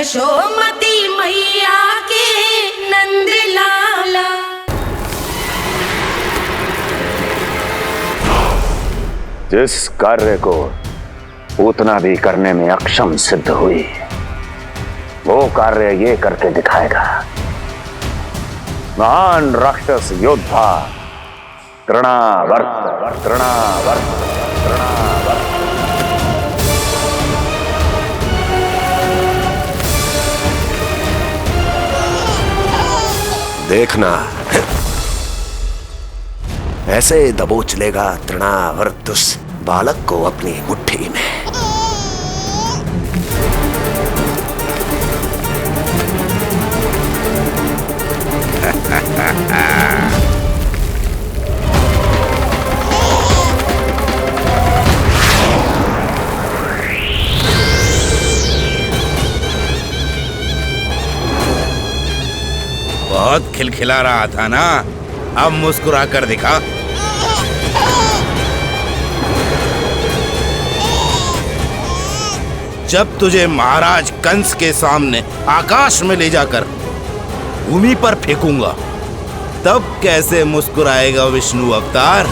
यशोमती मैया के नंद लाला। जिस कार्य को उतना भी करने में अक्षम सिद्ध हुई, वो कार्य ये करके दिखाएगा। महान राक्षस योद्धा तृणावर्त। देखना, ऐसे दबोच लेगा तृणावर्त उस बालक को अपनी मुट्ठी में। बहुत खिलखिला रहा था ना, अब मुस्कुरा कर दिखा। जब तुझे महाराज कंस के सामने आकाश में ले जाकर भूमि पर फेंकूंगा, तब कैसे मुस्कुराएगा विष्णु अवतार?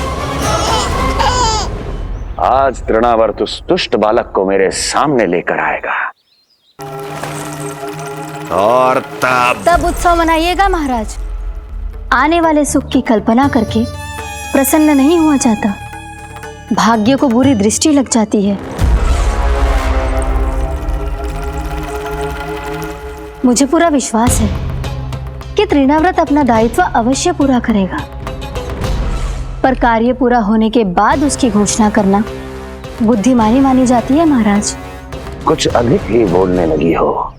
आज तृणावर्त उस दुष्ट बालक को मेरे सामने लेकर आएगा, और तब उत्सव मनाइएगा महाराज। आने वाले सुख की कल्पना करके प्रसन्न नहीं हुआ जाता, भाग्य को बुरी दृष्टि लग जाती है। मुझे पूरा विश्वास है कि तृणाव्रत अपना दायित्व अवश्य पूरा करेगा, पर कार्य पूरा होने के बाद उसकी घोषणा करना बुद्धिमानी मानी जाती है महाराज। कुछ अधिक ही बोलने लगी हो।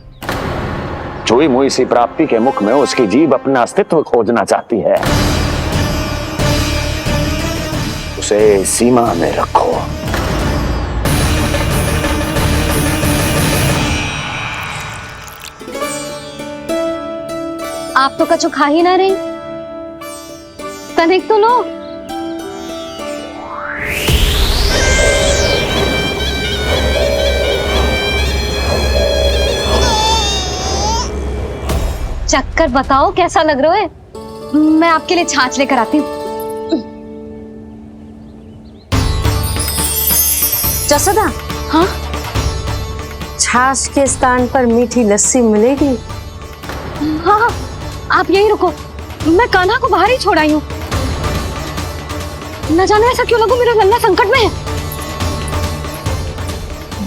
चुई मुई सी प्राप्ति के मुख में उसकी जीभ अपना अस्तित्व खोजना चाहती है। उसे सीमा में रखो। आप तो कछु खा ही ना रही, तनिक तो लो। चक्कर बताओ कैसा लग रहा है? मैं आपके लिए छाछ लेकर आती हूँ। जसोदा, हाँ? छाछ के स्थान पर मीठी लस्सी मिलेगी। हाँ, आप यही रुको, मैं कान्हा को बाहर ही छोड़ आई हूँ। न जाने ऐसा क्यों लगू मेरा लल्ला संकट में है।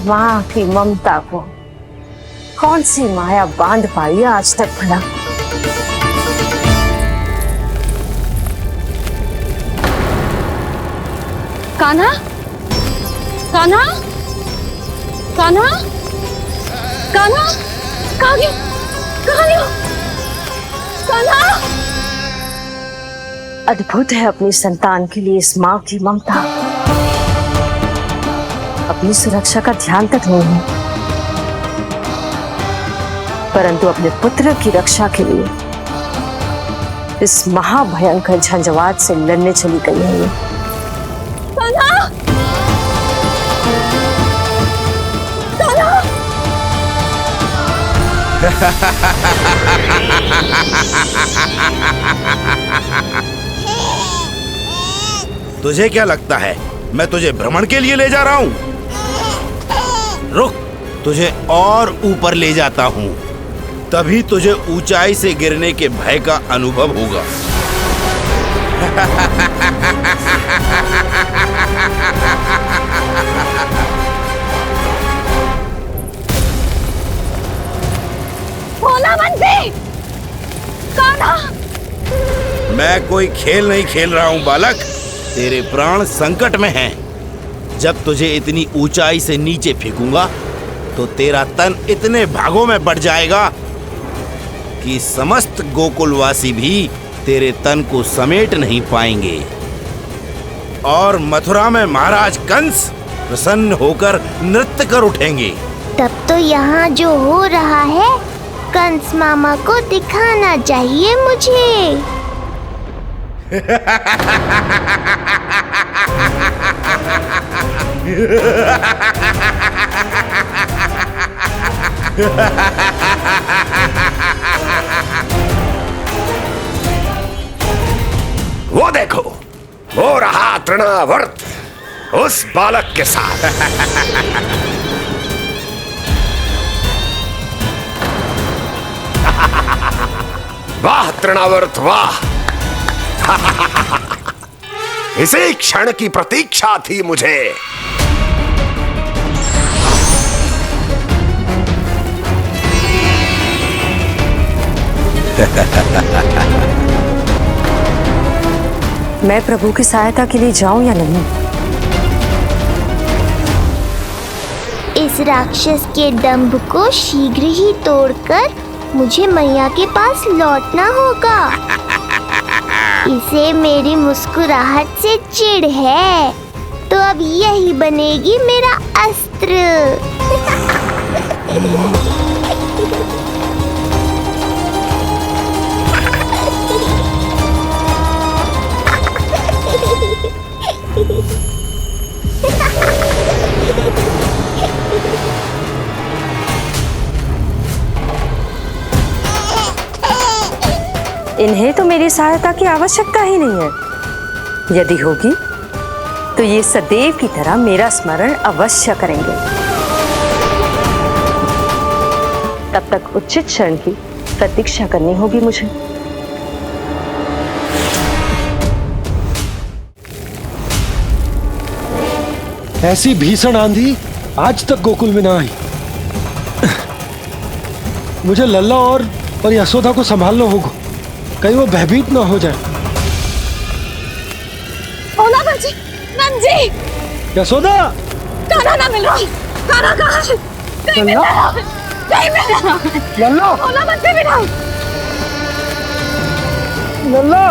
माँ की ममता को कौन सी माया बांध पाई है आज तक भला? कान्हा, कान्हा, कान्हा, कान्हा, कहाँ गया? कहाँ गया? कान्हा! अद्भुत है अपनी संतान के लिए इस माँ की ममता। अपनी सुरक्षा का ध्यान तक नहीं है, परंतु अपने पुत्र की रक्षा के लिए इस महाभयंकर झंझावात से लड़ने चली गई है ये। कान्हा! कान्हा! तुझे क्या लगता है मैं तुझे भ्रमण के लिए ले जा रहा हूँ? रुक, तुझे और ऊपर ले जाता हूँ, तभी तुझे ऊंचाई से गिरने के भय का अनुभव होगा। भोला बंसी! कान्हा! मैं कोई खेल नहीं खेल रहा हूँ बालक, तेरे प्राण संकट में हैं। जब तुझे इतनी ऊंचाई से नीचे फेंकूंगा तो तेरा तन इतने भागों में बढ़ जाएगा कि समस्त गोकुलवासी भी तेरे तन को समेट नहीं पाएंगे, और मथुरा में महाराज कंस प्रसन्न होकर नृत्य कर उठेंगे। तब तो यहाँ जो हो रहा है कंस मामा को दिखाना चाहिए मुझे। वो देखो, वो रहा तृणावर्त उस बालक के साथ। वाह तृणावर्त वाह। इसी क्षण की प्रतीक्षा थी मुझे। मैं प्रभु की सहायता के लिए जाऊं या नहीं? इस राक्षस के दंभ को शीघ्र ही तोड़कर मुझे मैया के पास लौटना होगा। इसे मेरी मुस्कुराहट से चिढ़ है, तो अब यही बनेगी मेरा अस्त्र। इन्हें तो मेरी सहायता की आवश्यकता ही नहीं है। यदि होगी तो ये सदैव की तरह मेरा स्मरण अवश्य करेंगे। तब तक उचित क्षण की प्रतीक्षा करनी होगी मुझे। ऐसी भीषण आंधी आज तक गोकुल में ना आई। मुझे लल्ला और यशोदा को संभालना होगा, कहीं वो भयभीत ना हो जाए। ओला बंजी, नंजी, यशोदा, कान्हा ना मिल रहा। कान्हा कहाँ है? कहीं मिल रहा, कहीं मिल रहा। लल्ला, ओला बंजी मिला। लल्ला,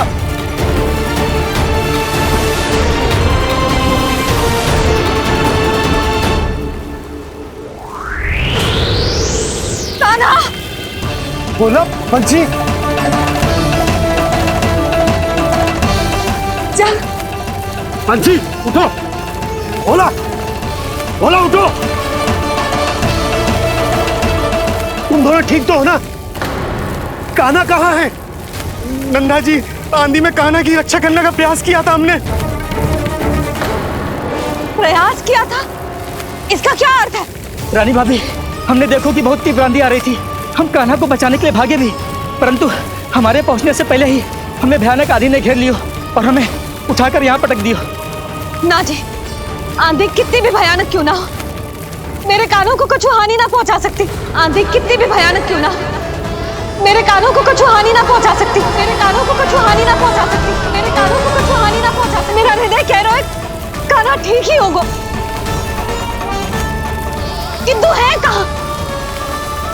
कान्हा, बोला बंसी। चल बंसी उठो। ओला, ओला उठो। तुम दोनों ठीक तो हो ना? कान्हा कहाँ है? नंदा जी, आंधी में कान्हा की रक्षा करने का प्रयास किया था हमने। प्रयास किया था? इसका क्या अर्थ है? रानी भाभी, हमने देखो कि बहुत तीव्र आंधी आ रही थी। हम कान्हा को बचाने के लिए भागे भी, परंतु हमारे पहुंचने से पहले ही हमें भयानक आंधी ने घेर लियो और हमें उठाकर यहाँ पटक दियो। ना जी, आंधी कितनी भी भयानक क्यों ना हो, मेरे कानों को कुछ हानि ना पहुंचा सकती। आंधी कितनी भी भयानक क्यों ना हो, मेरे कानों को कुछ हानि ना पहुंचा सकती। मेरे कानों को कुछ हानि ना पहुंचा सकती। मेरे कानों को कुछ हानि ना पहुंचा सकती। मेरा हृदय कह रहा है कान्हा ठीक ही होगा, किंतु है कहाँ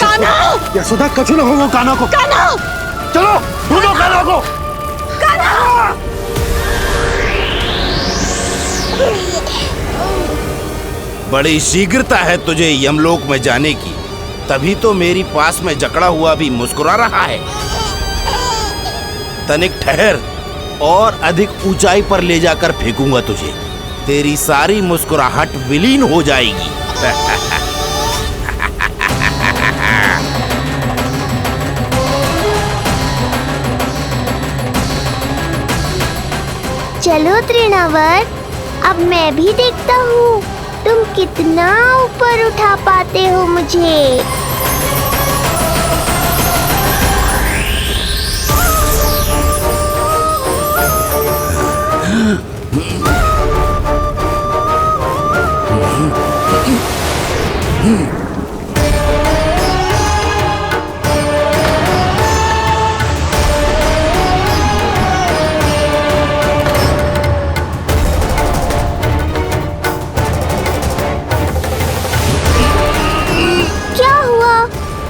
कान्हा? यशोदा, कछु ना होगा कान्हा को। कान्हा, चलो ढूंढो कान्हा को। कान्हा, बड़ी शीघ्रता है तुझे यमलोक में जाने की, तभी तो मेरी पास में जकड़ा हुआ भी मुस्कुरा रहा है। तनिक ठहर, और अधिक ऊंचाई पर ले जाकर फेंकूंगा तुझे। तेरी सारी मुस्कुराहट विलीन हो जाएगी। चलो तृणावर्त, अब मैं भी देखता हूँ तुम कितना ऊपर उठा पाते हो मुझे।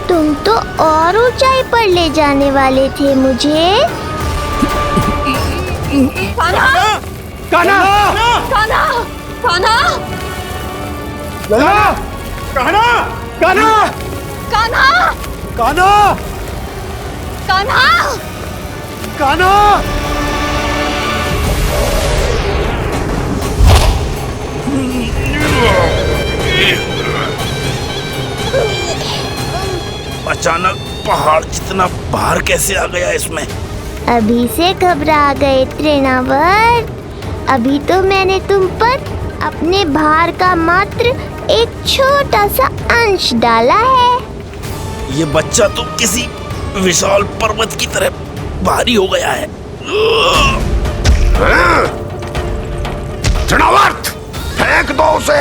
तुम तो और ऊंचाई पर ले जाने वाले थे मुझे। कान्हा, कान्हा, कान्हा, कान्हा, लल्ला, कान्हा, कान्हा, कान्हा, कान्हा, कान्हा, कान्हा। अचानक पहाड़ जितना भार कैसे आ गया इसमें? अभी से घबरा गए तृणावर्त। अभी तो मैंने तुम पर अपने भार का मात्र एक छोटा सा अंश डाला है। ये बच्चा तो किसी विशाल पर्वत की तरह भारी हो गया है। तृणावर्त, फेंक दो उसे।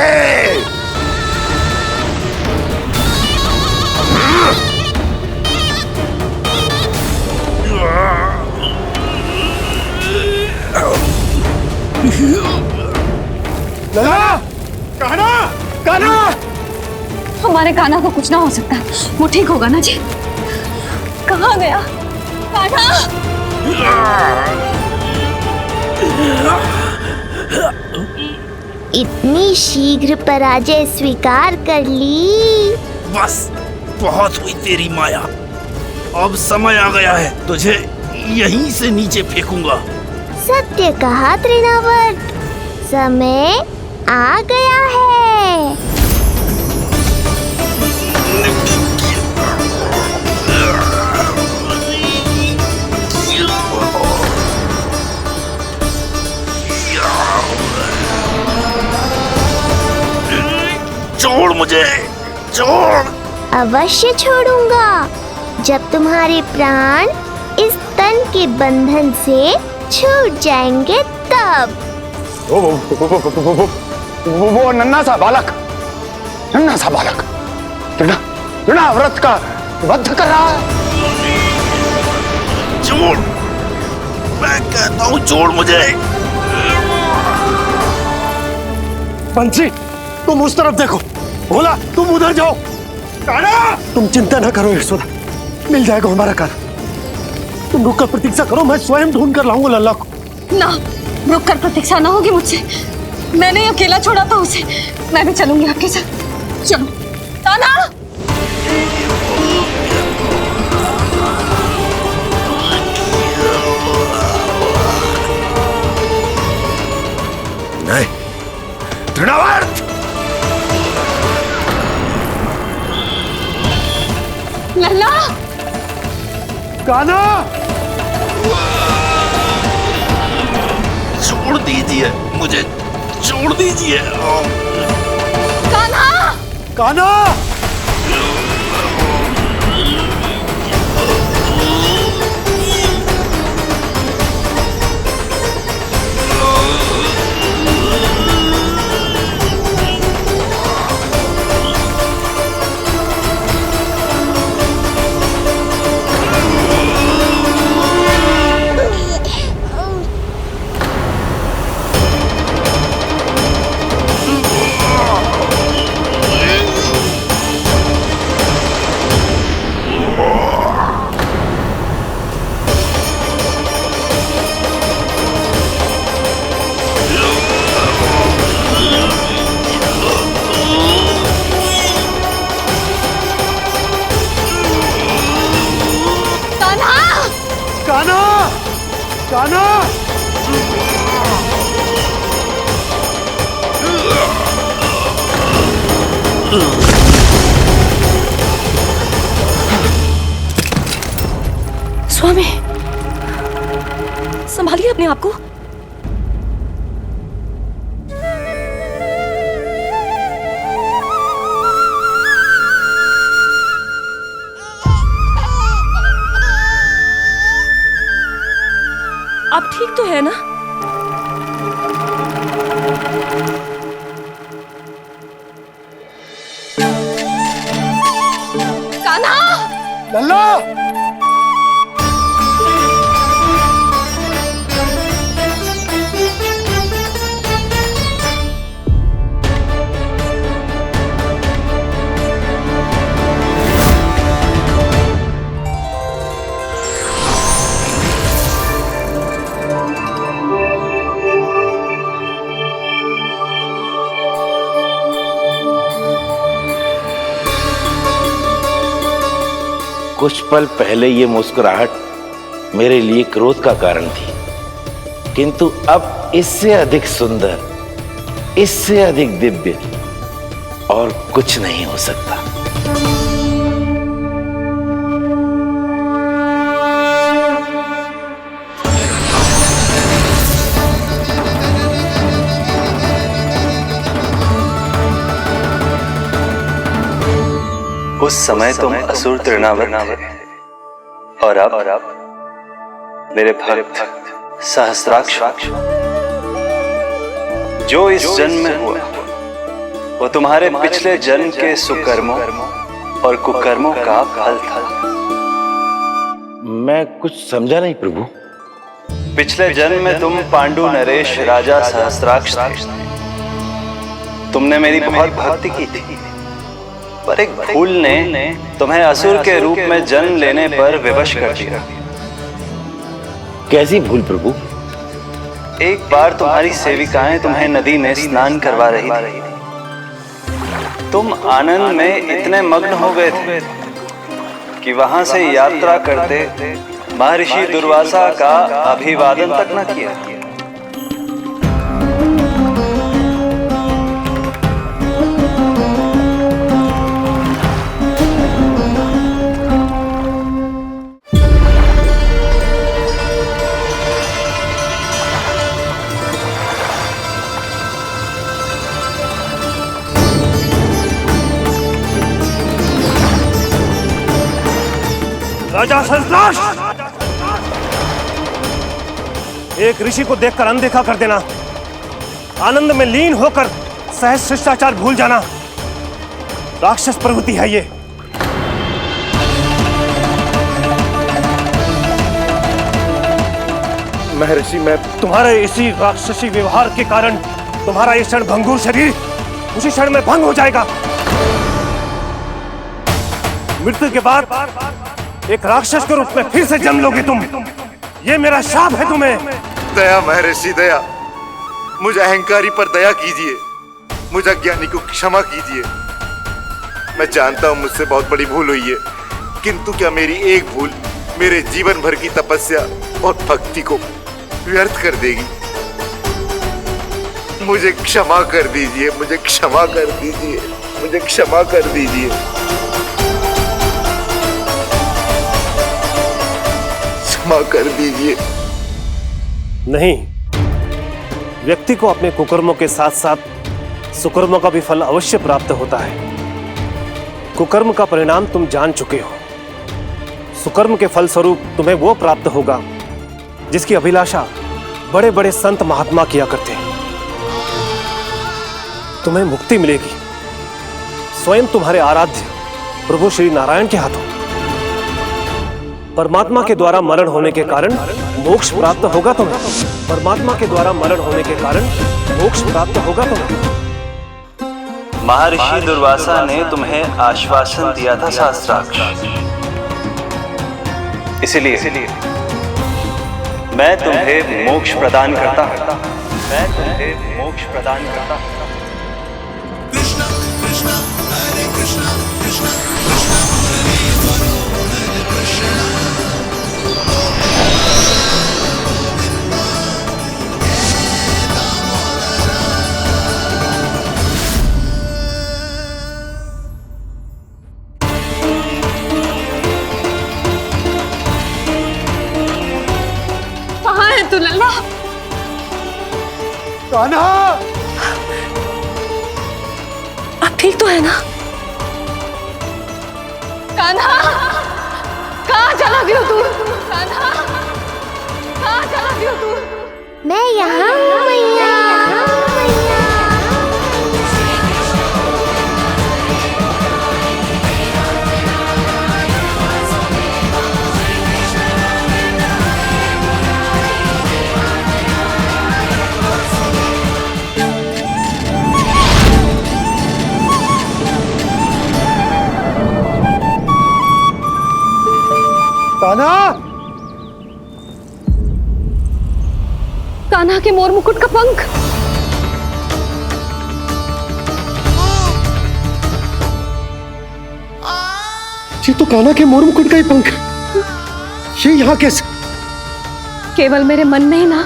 कान्हा, कान्हा! हमारे कान्हा को कुछ ना हो सकता, वो ठीक होगा ना जी। कहाँ गया कान्हा? इतनी शीघ्र पराजय स्वीकार कर ली। बस बहुत हुई तेरी माया। अब समय आ गया है, तुझे यहीं से नीचे फेंकूंगा। सत्य कहा तृणावर्त, समय आ गया है। छोड़ मुझे, छोड़। अवश्य छोड़ूंगा, जब तुम्हारे प्राण इस तन के बंधन से छूट जाएंगे तब। वो नन्हा सा बालक तृणाव्रत का वध कर रहा है। छोड़, मैं कहता हूँ छोड़ मुझे। बंसी, तुम उस तरफ देखो। भोला, तुम उधर जाओ। कान्हा! तुम चिंता न करो यशोदा, मिल जाएगा हमारा कान्हा। तुम रुक कर प्रतीक्षा करो, मैं स्वयं ढूंढ कर लाऊंगा लल्ला को। ना, रुक कर प्रतीक्षा ना होगी मुझसे। मैंने अकेला छोड़ा था उसे, मैं भी चलूंगी आपके साथ। चलो कान्हा। नहीं, तृणावर्त! लल्ला! कान्हा! छोड़ दीजिए मुझे, छोड़ दीजिए। कान्हा! कान्हा! कान्हा! स्वामी, संभालिए अपने आप को। आप ठीक तो है ना? कान्हा! लल्ला! कुछ पल पहले ये मुस्कुराहट मेरे लिए क्रोध का कारण थी, किंतु अब इससे अधिक सुंदर, इससे अधिक दिव्य और कुछ नहीं हो सकता। उस समय तुम असुर तृणावर्त थे और अब मेरे भक्त सहस्राक्ष। जो इस जन्म में हुआ वो तुम्हारे पिछले जन्म के सुकर्मों और कुकर्मों का फल था। मैं कुछ समझा नहीं प्रभु। पिछले जन्म में तुम पांडु नरेश राजा सहस्राक्ष थे। तुमने मेरी बहुत भक्ति की थी, पर एक भूल ने तुम्हें असुर के रूप में जन्म लेने पर विवश कर दिया। कैसी भूल प्रभु? एक बार तुम्हारी सेविकाएं तुम्हें नदी में स्नान करवा रही थी। तुम आनंद में इतने मग्न हो गए थे कि वहां से यात्रा करते महर्षि दुर्वासा का अभिवादन तक न किया। राजा सहस्त्राक्ष, एक ऋषि को देखकर अनदेखा कर देना, आनंद में लीन होकर सहज शिष्टाचार भूल जाना, राक्षस प्रवृत्ति है ये। महर्षि, मैं तुम्हारे इसी राक्षसी व्यवहार के कारण तुम्हारा ये क्षण भंगुर शरीर उसी क्षण में भंग हो जाएगा। मृत्यु के बाद एक राक्षस के रूप में फिर से जन्म लोगे तुम। ये मेरा शाप है तुम्हें। दया महर्षि दया, मुझे अहंकारी पर दया कीजिए, मुझे अज्ञानी को क्षमा कीजिए। मैं जानता हूं मुझसे बहुत बड़ी भूल हुई है, किंतु क्या मेरी एक भूल मेरे जीवन भर की तपस्या और भक्ति को व्यर्थ कर देगी? मुझे क्षमा कर दीजिए, मुझे क्षमा कर दीजिए, मुझे क्षमा कर दीजिए। क्षमा कर दीजिए। नहीं, व्यक्ति को अपने कुकर्मों के साथ साथ सुकर्मों का भी फल अवश्य प्राप्त होता है। कुकर्म का परिणाम तुम जान चुके हो। सुकर्म के फल स्वरूप तुम्हें वो प्राप्त होगा जिसकी अभिलाषा बड़े बड़े संत महात्मा किया करते हैं। तुम्हें मुक्ति मिलेगी स्वयं तुम्हारे आराध्य प्रभु श्री नारायण के हाथों। परमात्मा के द्वारा मरण होने के कारण मोक्ष प्राप्त होगा तुम्हें। परमात्मा के द्वारा मरण होने के कारण मोक्ष प्राप्त होगा तुम्हें। महर्षि दुर्वासा ने तुम्हें आश्वासन दिया था सहस्त्राक्ष, इसलिए मैं तुम्हें मोक्ष प्रदान करता हूं। मैं तुम्हें मोक्ष प्रदान करता हूं। कृष्ण कृष्ण हरे कृष्ण कृष्ण कृष्ण हरे कृष्ण। कहाँ है तू लल्ला? कान्हा! आप ठीक तो है ना? कान्हा, कहाँ चला गया तू? कान्हा, कहाँ चला गया तू? मैं यहाँ हूँ मैया। कान्हा! कान्हा के मोर मुकुट का पंख। ये तो कान्हा के मोर मुकुट का ही पंख। ये यहाँ कैसे? केवल मेरे मन में ही ना,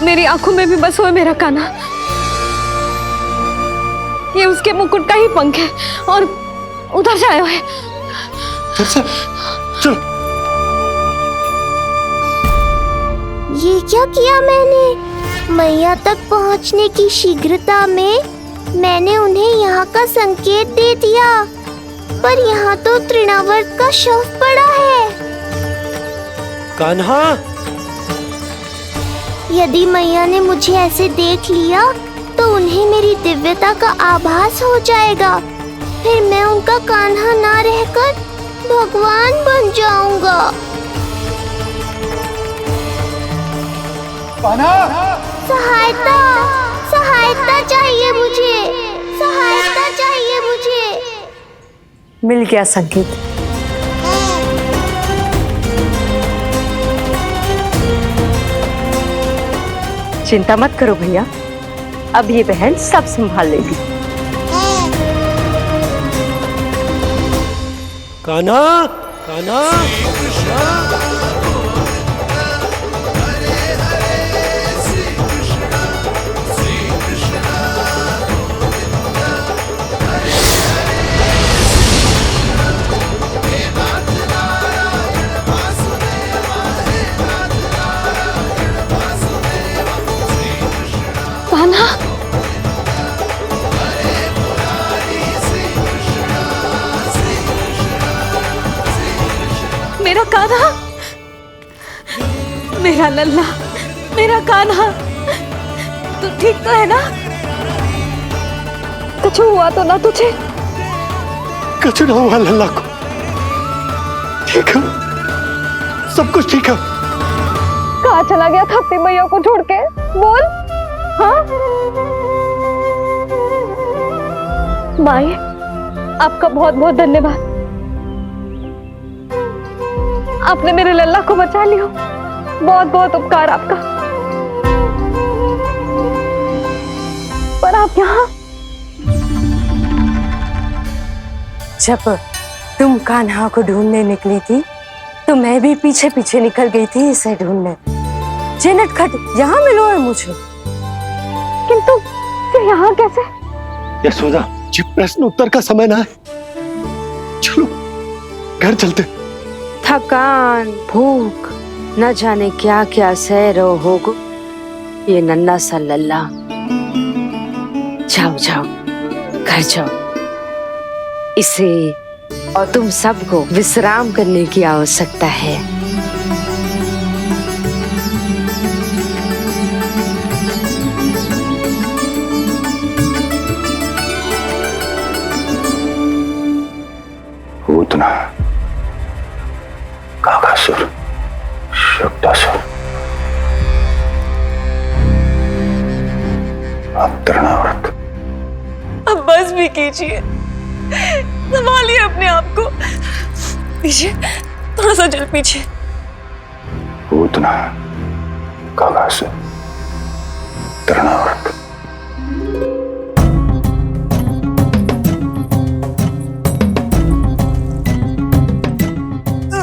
मेरी आंखों में भी बस हुए मेरा कान्हा। ये उसके मुकुट का ही पंख है और उधर से आया है। चलो। ये क्या किया मैंने? मैया तक पहुंचने की शीघ्रता में मैंने उन्हें यहाँ का संकेत दे दिया। पर यहाँ तो तृणावर्त का शव पड़ा है। कान्हा, यदि मैया ने मुझे ऐसे देख लिया तो उन्हें मेरी दिव्यता का आभास हो जाएगा। फिर मैं उनका कान्हा ना रहकर भगवान बन जाऊंगा। सहायता, सहायता चाहिए मुझे, सहायता चाहिए मुझे। मिल गया संकेत। चिंता मत करो भैया, अब ये बहन सब संभाल लेगी। कान्हा, कान्हा, कान्हा, मेरा कान्हा, मेरा लल्ला, मेरा कान्हा, तू ठीक तो है ना? कुछ हुआ तो ना तुझे? कुछ ना हुआ लल्ला को, ठीक है, सब कुछ ठीक है। कहाँ चला गया था अपनी मैया को छोड़ के? बोल। हाँ माई, आपका बहुत बहुत धन्यवाद। आपने मेरे लल्ला को बचा लिया, बहुत बहुत उपकार आपका। पर आप यहाँ? जब तुम कान्हा को ढूंढने निकली थी तो मैं भी पीछे पीछे निकल गई थी इसे ढूंढने। जे नटखट यहाँ मिलो है मुझे। किंतु फिर यहाँ कैसे? यशोदा, ये प्रश्न उत्तर का समय ना है, चलो घर चलते। थकान, भूख, न जाने क्या क्या सह रहो होगो ये नन्ना सा लल्ला। जाओ जाओ, घर जाओ। इसे और तुम सबको विश्राम करने की आवश्यकता है। पूतना, काकासुर, शुक्तासुर, अब तृणावर्त। अब बस भी कीजिए, संभालिए अपने आप को। पीछे, थोड़ा सा जल पीछे। पूतना, काकासुर, तृणावर्त।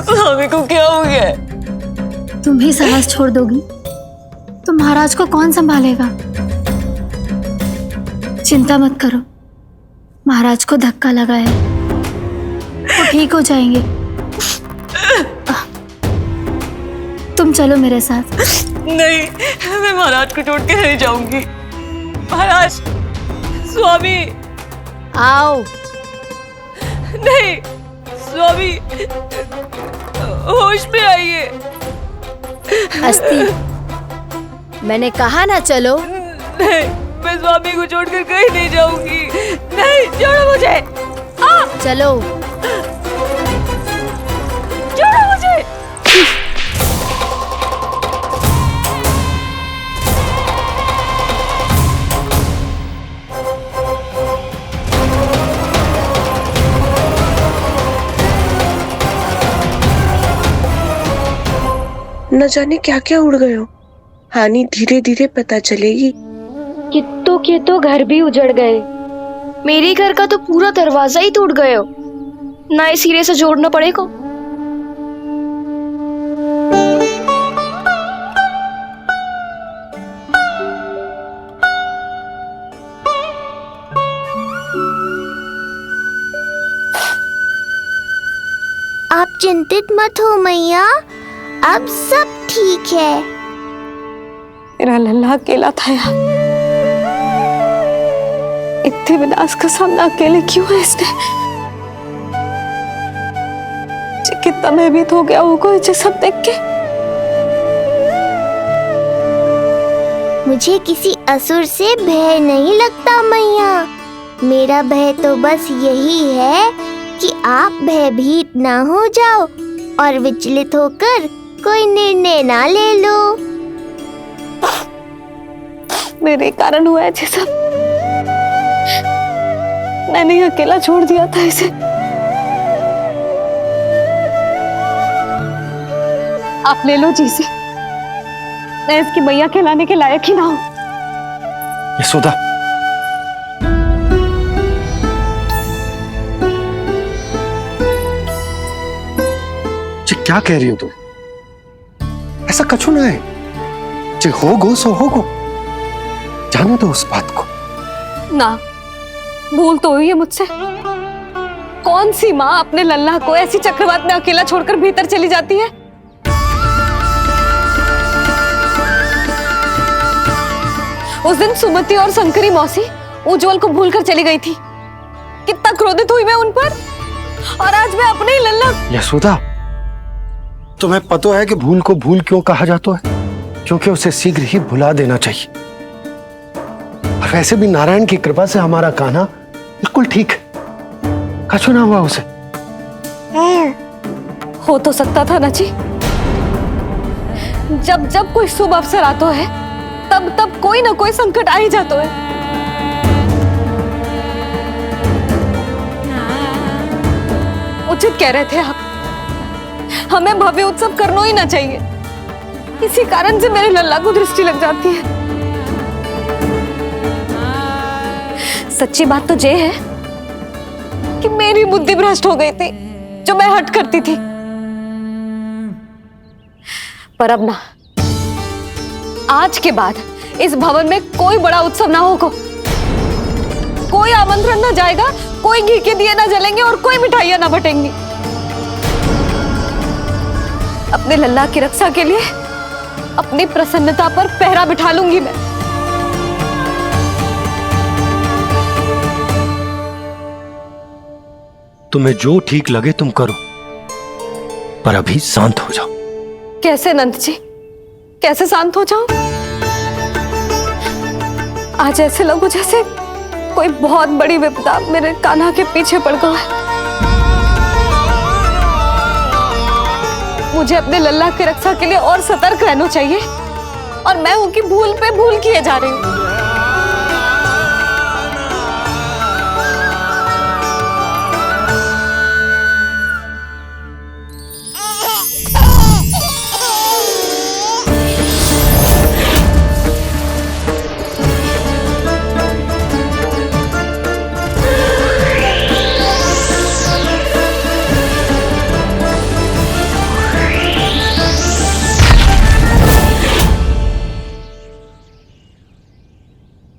स्वामी को क्या हो गया? तुम ही साहस छोड़ दोगी तो महाराज को कौन संभालेगा? चिंता मत करो, महाराज को धक्का लगा है, वो ठीक हो जाएंगे। तुम चलो मेरे साथ। नहीं, मैं महाराज को छोड़ के नहीं जाऊंगी। महाराज, स्वामी, आओ। नहीं स्वामी, होश में आइए। अस्ति, मैंने कहा ना चलो। नहीं, मैं स्वामी को छोड़कर कहीं नहीं जाऊंगी। नहीं, छोड़ो मुझे। चलो, छोड़ो मुझे। न जाने क्या क्या उड़ गए हो। हानि धीरे धीरे पता चलेगी। कित्तों के तो घर भी उजड़ गए। मेरे घर का तो पूरा दरवाजा ही टूट गया। नए सिरे से जोड़ना पड़ेगा। आप चिंतित मत हो मैया, अब सब ठीक है। मेरा लल्ला अकेला था यार। इतने विनाश का सामना अकेले क्यों है इसने? कितना भयभीत हो गया होगा ये सब देख के। मुझे किसी असुर से भय नहीं लगता मैया। मेरा भय तो बस यही है कि आप भयभीत ना हो जाओ और विचलित होकर कोई निर्णय ना ले लो। मेरे कारण हुआ है ये सब। मैंने ही अकेला छोड़ दिया था इसे। आप ले लो जीसी, मैं इसकी मैया खिलाने के लायक ही ना हूं। यशोदा, ये क्या कह रही हो तुम? ऐसा कछु ना है। जे होगो सो होगो, जाने दो उस बात को। ना, भूल तो हुई है मुझसे। कौन सी माँ अपने लल्ला को ऐसी चक्रवात में अकेला छोड़कर भीतर चली जाती है? उस दिन सुमति और शंकरी मौसी उज्जवल को भूलकर चली गई थी। कितना क्रोधित हुई मैं उन पर, और आज मैं अपने ही लल्ला। यशोदा, तुम्हें पता है कि भूल को भूल क्यों कहा जाता है? क्योंकि उसे शीघ्र ही भुला देना चाहिए। और वैसे भी नारायण की कृपा से हमारा कान्हा बिल्कुल ठीक है, कछु ना हुआ उसे। हो तो सकता था ना जी। जब जब कोई शुभ अवसर आता है तब तब कोई ना कोई संकट आ ही जाता है। उचित कह रहे थे आप, हमें भव्य उत्सव करना ही ना चाहिए। इसी कारण से मेरे लल्ला को दृष्टि लग जाती है। सच्ची बात तो ये है कि मेरी बुद्धि भ्रष्ट हो गई थी, जो मैं हट करती थी। पर अब ना, आज के बाद इस भवन में कोई बड़ा उत्सव ना होगा। कोई आमंत्रण ना जाएगा, कोई घी के दिए ना जलेंगे और कोई मिठाइयां ना बटेंगी। अपने लल्ला की रक्षा के लिए अपनी प्रसन्नता पर पहरा बिठा लूंगी मैं। तुम्हें जो ठीक लगे तुम करो, पर अभी शांत हो जाओ। कैसे नंद जी, कैसे शांत हो जाऊं? आज ऐसे लगो जैसे कोई बहुत बड़ी विपदा मेरे कान्हा के पीछे पड़ गया है। मुझे अपने लल्ला की रक्षा के लिए और सतर्क रहना चाहिए, और मैं उनकी भूल पे भूल किए जा रही हूँ।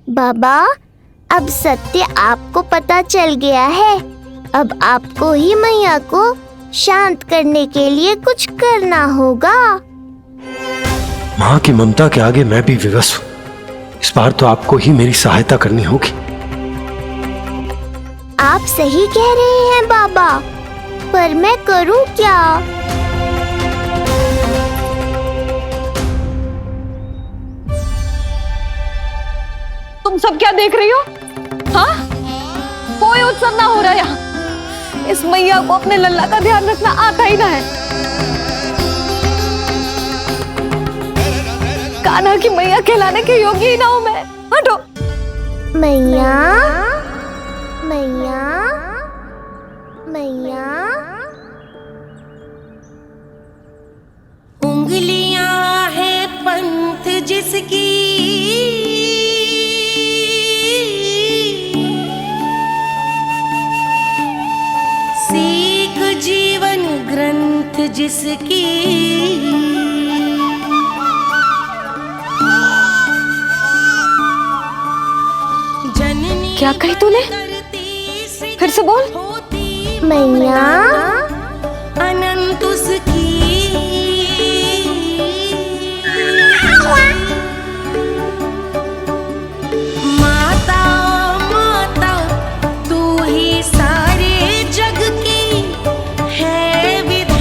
बाबा, अब सत्य आपको पता चल गया है। अब आपको ही मैया को शांत करने के लिए कुछ करना होगा। माँ की ममता के आगे मैं भी विवश हूँ। इस बार तो आपको ही मेरी सहायता करनी होगी। आप सही कह रहे हैं बाबा, पर मैं करूं क्या? तुम सब क्या देख रही हो? हाँ, कोई उत्सव ना हो रहा यहाँ। इस मैया को अपने लल्ला का ध्यान रखना आता ही ना है। कान्हा की मैया कहलाने के योग्य ही ना हूं मैं। हटो। मैया, मैया, मैया। उंगलियां है पंथ जिसकी, सीख जीवन ग्रंथ जिसकी, जननी। क्या कही तूने? फिर से बोल। मैया, अनंत उसकी, माता माता तू ही सारे जग की है विधाता।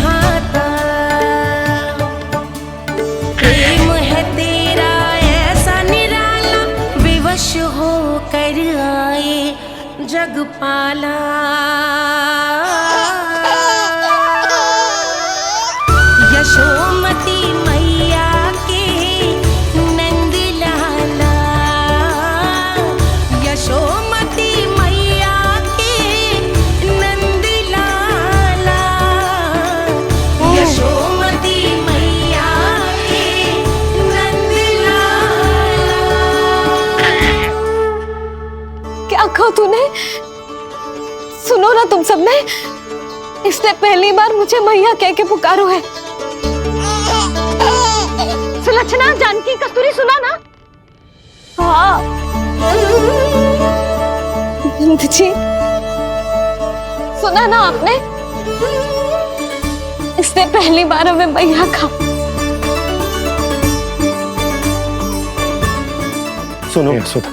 तूने, सुनो ना तुम सबने, इसने पहली बार मुझे मैया कह के पुकारो है। सुलक्षणा, जानकी, कस्तूरी, सुना ना? हाँ जी, सुना ना आपने? इसने पहली बार हमें मैया कहा। सुनो यशोदा,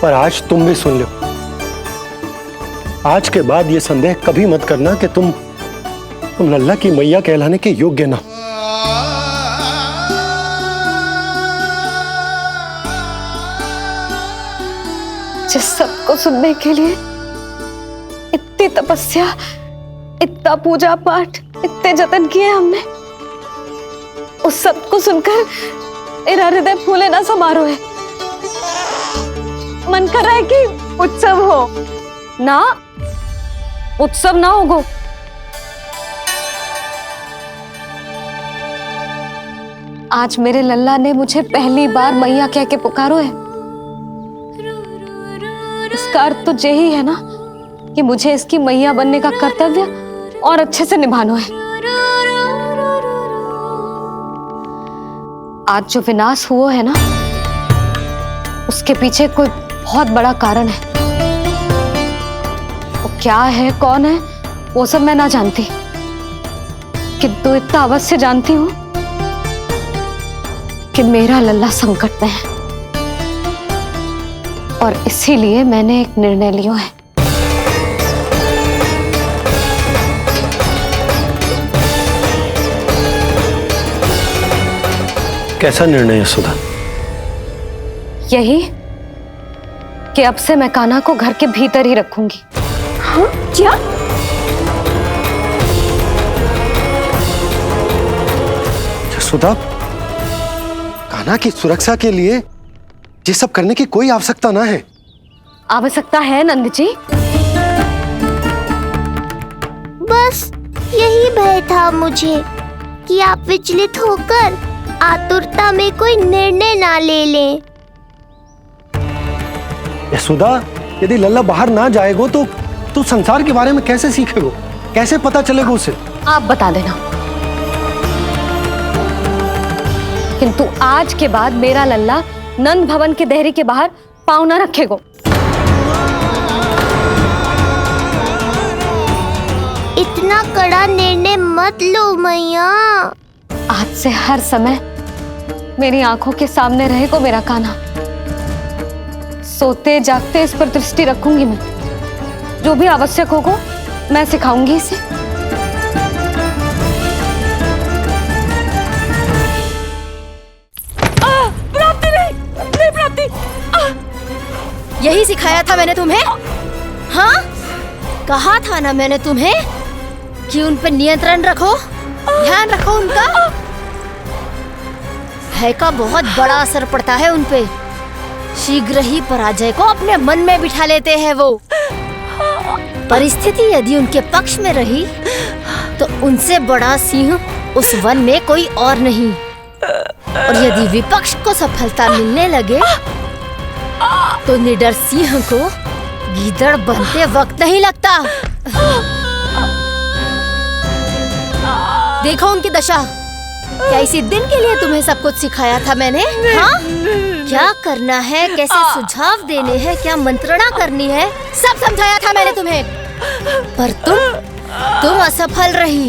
पर आज तुम भी सुन लो। आज के बाद ये संदेह कभी मत करना कि तुम लल्ला की मैया कहलाने के योग्य ना। जिस सबको सुनने के लिए इतनी तपस्या, इतना पूजा पाठ, इतने जतन किए हमने, उस सब को सुनकर मेरा हृदय फूले ना समारोह है। मन कर रहा है कि उत्सव हो ना, उत्सव ना होगो। आज मेरे लल्ला ने मुझे पहली बार मैया कह के पुकारो है। इसका अर्थ तो यही है ना कि मुझे इसकी मैया बनने का कर्तव्य और अच्छे से निभाना है। आज जो विनाश हुआ है ना, उसके पीछे कोई बहुत बड़ा कारण है। वो क्या है, कौन है, वो सब मैं ना जानती, किंतु इतना अवश्य जानती हूं कि मेरा लल्ला संकट में है, और इसीलिए मैंने एक निर्णय लिया है। कैसा निर्णय है सुधा? यही कि अब से मैं कान्हा को घर के भीतर ही रखूंगी। हाँ? क्या? सुधा, कान्हा की सुरक्षा के लिए ये सब करने की कोई आवश्यकता ना है। आवश्यकता है नंद जी। बस यही भय था मुझे कि आप विचलित होकर आतुरता में कोई निर्णय ना ले लें। यशोदा, यदि लल्ला बाहर ना जाएगो तो संसार के बारे में कैसे सीखेगो, कैसे पता चलेगा उसे? आप बता देना। किंतु आज के बाद मेरा लल्ला नंद भवन के देहरी के बाहर पाँव न रखेगो। इतना कड़ा निर्णय मत लो मैया। आज से हर समय मेरी आंखों के सामने रहेगो मेरा कान्हा। सोते जागते इस पर दृष्टि रखूंगी मैं। जो भी आवश्यक होगा मैं सिखाऊंगी इसे। प्राप्ति नहीं प्राप्ति। यही सिखाया था मैंने तुम्हें। हाँ, कहा था ना मैंने तुम्हें कि उन पर नियंत्रण रखो, ध्यान रखो उनका। भय का बहुत बड़ा असर पड़ता है उन पे। शीघ्र ही पराजय को अपने मन में बिठा लेते हैं वो। परिस्थिति यदि उनके पक्ष में रही तो उनसे बड़ा सिंह उस वन में कोई और नहीं। और यदि विपक्ष को सफलता मिलने लगे तो निडर सिंह को गीदड़ बनते वक्त नहीं लगता। देखो उनकी दशा। क्या इसी दिन के लिए तुम्हें सब कुछ सिखाया था मैंने? हाँ? क्या करना है, कैसे सुझाव देने हैं, क्या मंत्रणा करनी है, सब समझाया था मैंने तुम्हें। पर तुम असफल रही।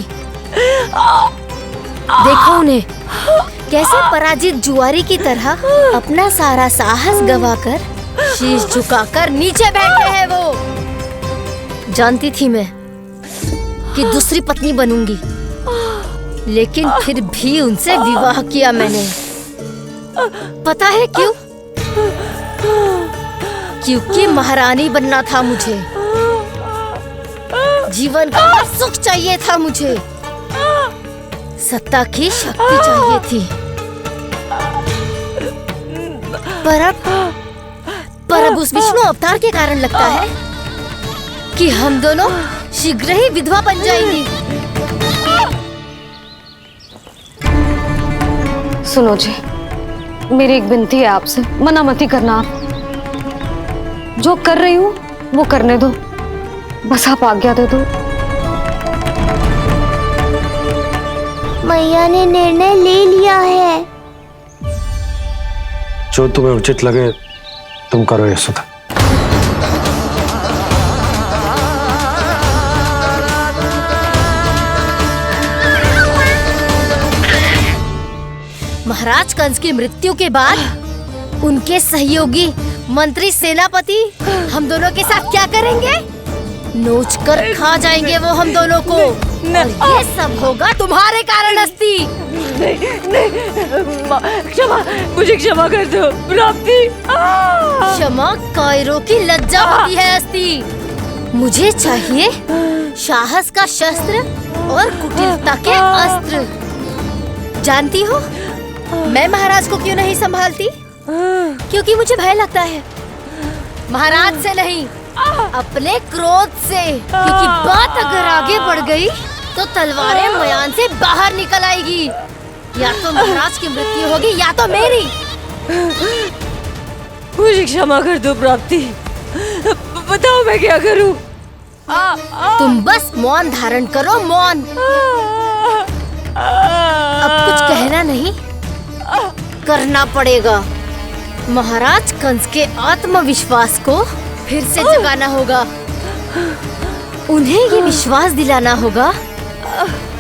देखो उन्हें, कैसे पराजित जुआरी की तरह अपना सारा साहस गवाकर शीश झुकाकर नीचे बैठे हैं वो। जानती थी मैं कि दूसरी पत्नी बनूंगी, लेकिन फिर भी उनसे विवाह किया मैंने। पता है क्यों? क्योंकि महारानी बनना था मुझे। जीवन का हर सुख चाहिए था मुझे। सत्ता की शक्ति चाहिए थी। पर अब उस विष्णु अवतार के कारण लगता है कि हम दोनों शीघ्र ही विधवा बन जाएंगी। सुनो जी, मेरी एक विनती है आपसे, मना मत ही करना आप। जो कर रही हूँ वो करने दो, बस आप आज्ञा दे दो। मैया ने निर्णय ले लिया है। जो तुम्हें उचित लगे तुम करो यशोदा। महाराज कंस की मृत्यु के बाद उनके सहयोगी मंत्री सेनापति हम दोनों के साथ क्या करेंगे? नोच कर खा जाएंगे वो हम दोनों को। और ये सब होगा तुम्हारे कारण अस्ति। क्षमा, मुझे क्षमा कर दो प्राप्ति। क्षमा कायरों की लज्जा होती है अस्ति। मुझे चाहिए साहस का शस्त्र और कुटिलता के अस्त्र। जानती हो मैं महाराज को क्यों नहीं संभालती? क्योंकि मुझे भय लगता है। महाराज से नहीं, अपने क्रोध से। क्योंकि बात अगर आगे बढ़ गई तो तलवारें मयान से बाहर निकल आएगी। या तो महाराज की मृत्यु होगी या तो मेरी। मुझे क्षमा कर दो प्राप्ति। बताओ मैं क्या करूं? तुम बस मौन धारण करो, मौन। अब कुछ कहना नहीं, करना पड़ेगा। महाराज कंस के आत्मविश्वास को फिर से जगाना होगा। उन्हें ये विश्वास दिलाना होगा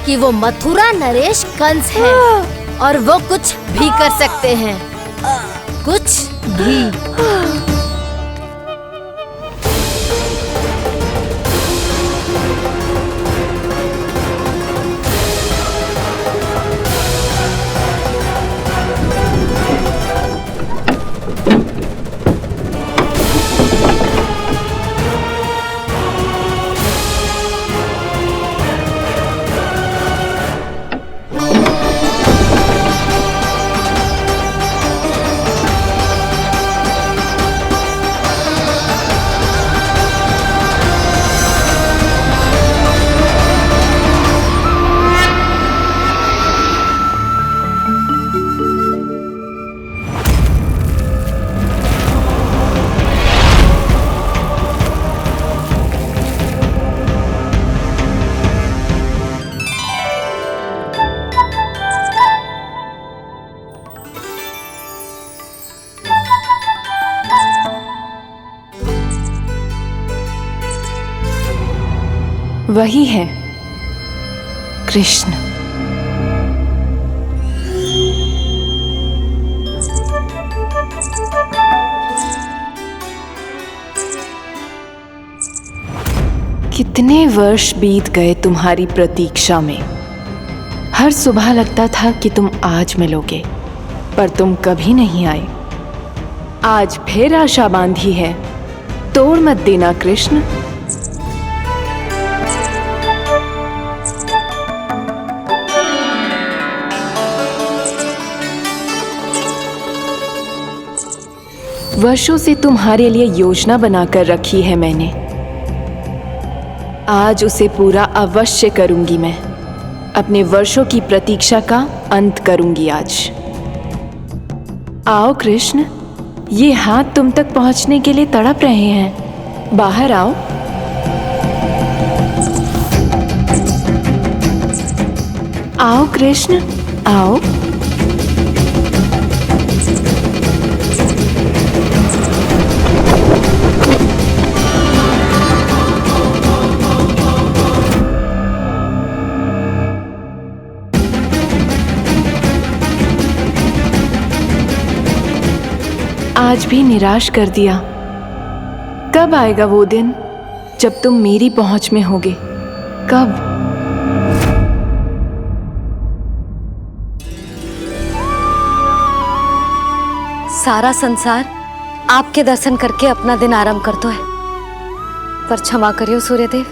कि वो मथुरा नरेश कंस है और वो कुछ भी कर सकते हैं, कुछ भी। वही है कृष्ण। कितने वर्ष बीत गए तुम्हारी प्रतीक्षा में। हर सुबह लगता था कि तुम आज मिलोगे, पर तुम कभी नहीं आए। आज फिर आशा बांधी है, तोड़ मत देना कृष्ण। वर्षों से तुम्हारे लिए योजना बनाकर रखी है मैंने। आज उसे पूरा अवश्य करूंगी मैं। अपने वर्षों की प्रतीक्षा का अंत करूंगी आज। आओ कृष्ण, ये हाथ तुम तक पहुंचने के लिए तड़प रहे हैं। बाहर आओ। आओ कृष्ण, आओ। आज भी निराश कर दिया। कब आएगा वो दिन जब तुम मेरी पहुंच में होगे? कब? सारा संसार आपके दर्शन करके अपना दिन आरंभ करता है, पर क्षमा करियो सूर्यदेव,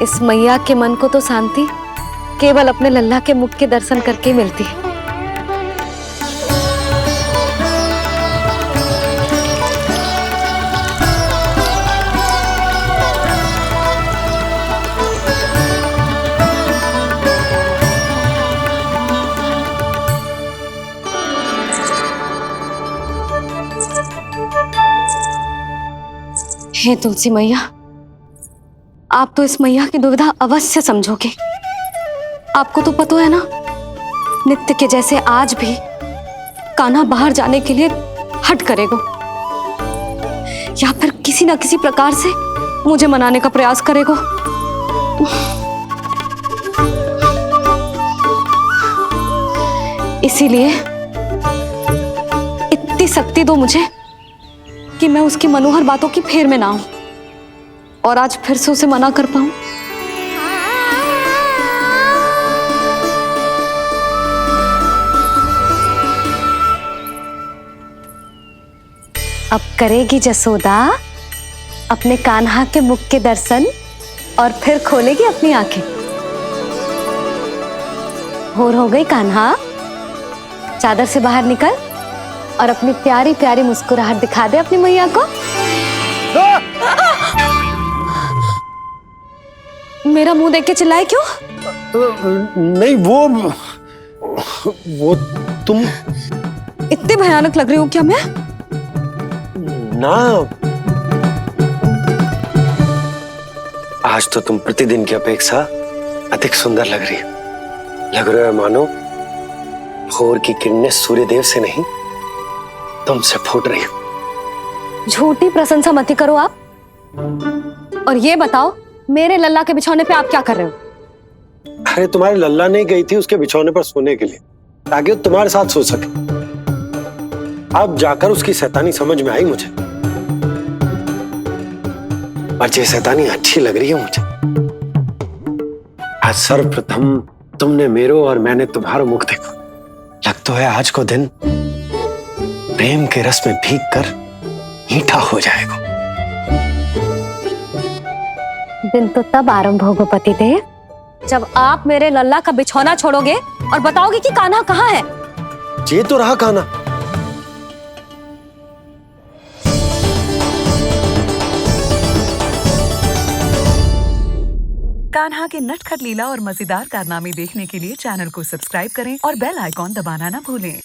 इस मैया के मन को तो शांति केवल अपने लल्ला के मुख के दर्शन करके मिलती है। हे तुलसी मैया, आप तो इस मैया की दुविधा अवश्य समझोगे। आपको तो पता है ना, नित्य के जैसे आज भी कान्हा बाहर जाने के लिए हट करेगा, या फिर किसी ना किसी प्रकार से मुझे मनाने का प्रयास करेगा। इसीलिए इतनी शक्ति दो मुझे कि मैं उसकी मनोहर बातों की फेर में ना हूं और आज फिर से उसे मना कर पाऊं। अब करेगी जसोदा अपने कान्हा के मुख के दर्शन और फिर खोलेगी अपनी आंखें। भोर हो गई कान्हा, चादर से बाहर निकल और अपनी प्यारी प्यारी मुस्कुराहट दिखा दे अपनी मैया को। मेरा मुंह देख के चिल्लाए क्यों? नहीं, वो तुम इतनी भयानक लग रही हूँ क्या मैं? ना, आज तो तुम प्रतिदिन की अपेक्षा अधिक सुंदर लग रही हो। लग रहा है मानो भोर की किरणें सूर्यदेव से नहीं तुमसे फूट रही हो। झूठी प्रशंसा मत करो आप। और ये बताओ, मेरे लल्ला के बिछौने पे आप क्या कर रहे हो? अरे तुम्हारे लल्ला नहीं गई थी उसके बिछौने पर सोने के लिए, ताकि वो तुम्हारे साथ सो सके। अब जाकर उसकी शैतानी समझ में आई मुझे, और ये शैतानी अच्छी लग रही है मुझे। आज सर्वप्रथम तुमने मेरो और मैंने तुम्हारा मुख देखा। लग तो है आज को दिन प्रेम के रस में भीग कर मीठा हो जाएगा। दिन तो तब आरंभ होगा पतिदेव, जब आप मेरे लल्ला का बिछौना छोड़ोगे और बताओगे कि कान्हा कहाँ है। ये तो रहा कान्हा। कान्हा के नटखट लीला और मजेदार कारनामे देखने के लिए चैनल को सब्सक्राइब करें और बेल आइकॉन दबाना ना भूलें।